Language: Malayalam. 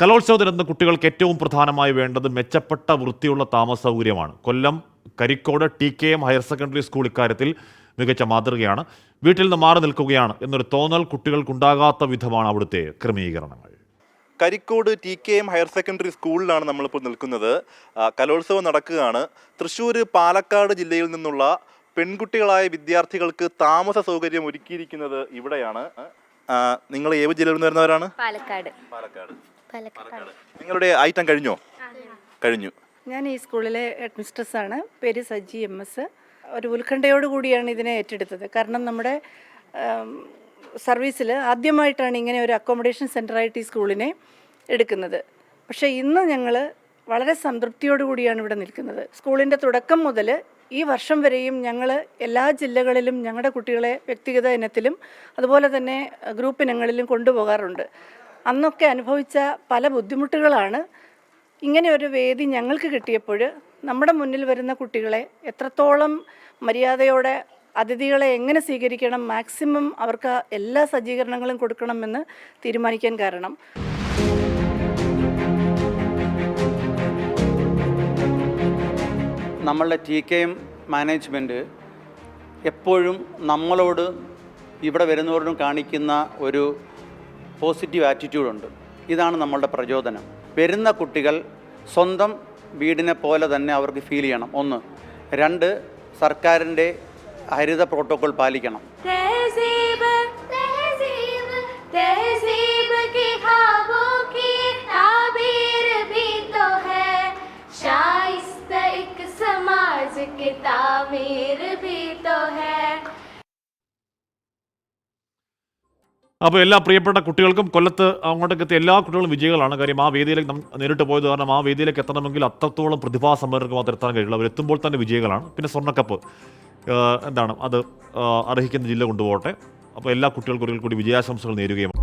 കലോത്സവത്തിനെത്തുന്ന കുട്ടികൾക്ക് ഏറ്റവും പ്രധാനമായി വേണ്ടത് മെച്ചപ്പെട്ട വൃത്തിയുള്ള താമസ സൗകര്യമാണ്. Kollam Karikode TKM higher secondary school ഇക്കാര്യത്തിൽ മികച്ച മാതൃകയാണ്. വീട്ടിൽ നിന്ന് മാറി നിൽക്കുകയാണ് എന്നൊരു തോന്നൽ കുട്ടികൾക്കുണ്ടാകാത്ത വിധമാണ് അവിടുത്തെ ക്രമീകരണങ്ങൾ. കരിക്കോട് TKM ഹയർ സെക്കൻഡറി സ്കൂളിലാണ് നമ്മളിപ്പോൾ നിൽക്കുന്നത്. കലോത്സവം നടക്കുകയാണ്. തൃശ്ശൂർ, പാലക്കാട് ജില്ലയിൽ നിന്നുള്ള പെൺകുട്ടികളായ വിദ്യാർത്ഥികൾക്ക് താമസ സൗകര്യം ഒരുക്കിയിരിക്കുന്നത് ഇവിടെയാണ്. നിങ്ങൾ ഏത് ജില്ലയിൽ നിന്ന് വരുന്നവരാണ്? പാലക്കാട്. നിങ്ങളുടെ ഐറ്റം കഴിഞ്ഞോ? കഴിഞ്ഞു. ഞാൻ ഈ സ്കൂളിലെ ഹെഡ് മിസ്ട്രസ് ആണ്. പേര് സജി MS. ഒരു ഉത്കണ്ഠയോടുകൂടിയാണ് ഇതിനെ ഏറ്റെടുത്തത്. കാരണം നമ്മുടെ സർവീസിൽ ആദ്യമായിട്ടാണ് ഇങ്ങനെ ഒരു അക്കോമഡേഷൻ സെൻ്ററായിട്ട് ഈ സ്കൂളിനെ എടുക്കുന്നത്. പക്ഷേ ഇന്ന് ഞങ്ങൾ വളരെ സംതൃപ്തിയോടുകൂടിയാണ് ഇവിടെ നിൽക്കുന്നത്. സ്കൂളിൻ്റെ തുടക്കം മുതൽ ഈ വർഷം വരെയും ഞങ്ങൾ എല്ലാ ജില്ലകളിലും ഞങ്ങളുടെ കുട്ടികളെ വ്യക്തിഗത ഇനത്തിലും അതുപോലെ തന്നെ ഗ്രൂപ്പ് ഇനങ്ങളിലും കൊണ്ടുപോകാറുണ്ട്. അന്നൊക്കെ അനുഭവിച്ച പല ബുദ്ധിമുട്ടുകളാണ് ഇങ്ങനെ ഒരു വേദി ഞങ്ങൾക്ക് കിട്ടിയപ്പോൾ നമ്മുടെ മുന്നിൽ വരുന്ന കുട്ടികളെ എത്രത്തോളം മര്യാദയോടെ അതിഥികളെ എങ്ങനെ സ്വീകരിക്കണം, മാക്സിമം അവർക്ക് എല്ലാ സജ്ജീകരണങ്ങളും കൊടുക്കണമെന്ന് തീരുമാനിക്കാൻ കാരണം. നമ്മളുടെ TKM മാനേജ്മെൻറ്റ് എപ്പോഴും നമ്മളോട് ഇവിടെ വരുന്നവരോടും കാണിക്കുന്ന ഒരു പോസിറ്റീവ് ആറ്റിറ്റ്യൂഡുണ്ട്. ഇതാണ് നമ്മളുടെ പ്രചോദനം. വരുന്ന കുട്ടികൾ സ്വന്തം വീടിനെ പോലെ തന്നെ അവർക്ക് ഫീൽ ചെയ്യണം. 1. 2, സർക്കാരിൻ്റെ ഹരിത പ്രോട്ടോകോൾ പാലിക്കണം. അപ്പോൾ എല്ലാ പ്രിയപ്പെട്ട കുട്ടികൾക്കും കൊല്ലത്ത് അങ്ങോട്ടേക്ക് എത്തിയ എല്ലാ കുട്ടികളും വിജയികളാണ്. കാര്യം ആ വേദിയിലേക്ക് നേരിട്ട് പോയത് കാരണം ആ വേദിയിലേക്ക് എത്തണമെങ്കിൽ അത്രത്തോളം പ്രതിഭാസമ്പന്നർക്ക് മാത്രം എത്താൻ കഴിയുള്ളൂ. അവരെത്തുമ്പോൾ തന്നെ വിജയികളാണ്. പിന്നെ സ്വർണ്ണക്കപ്പ് അത് അർഹിക്കുന്ന ജില്ല കൊണ്ടുപോകട്ടെ. അപ്പോൾ എല്ലാ കുട്ടികൾക്കും കൂടി വിജയാശംസകൾ നേരുകയും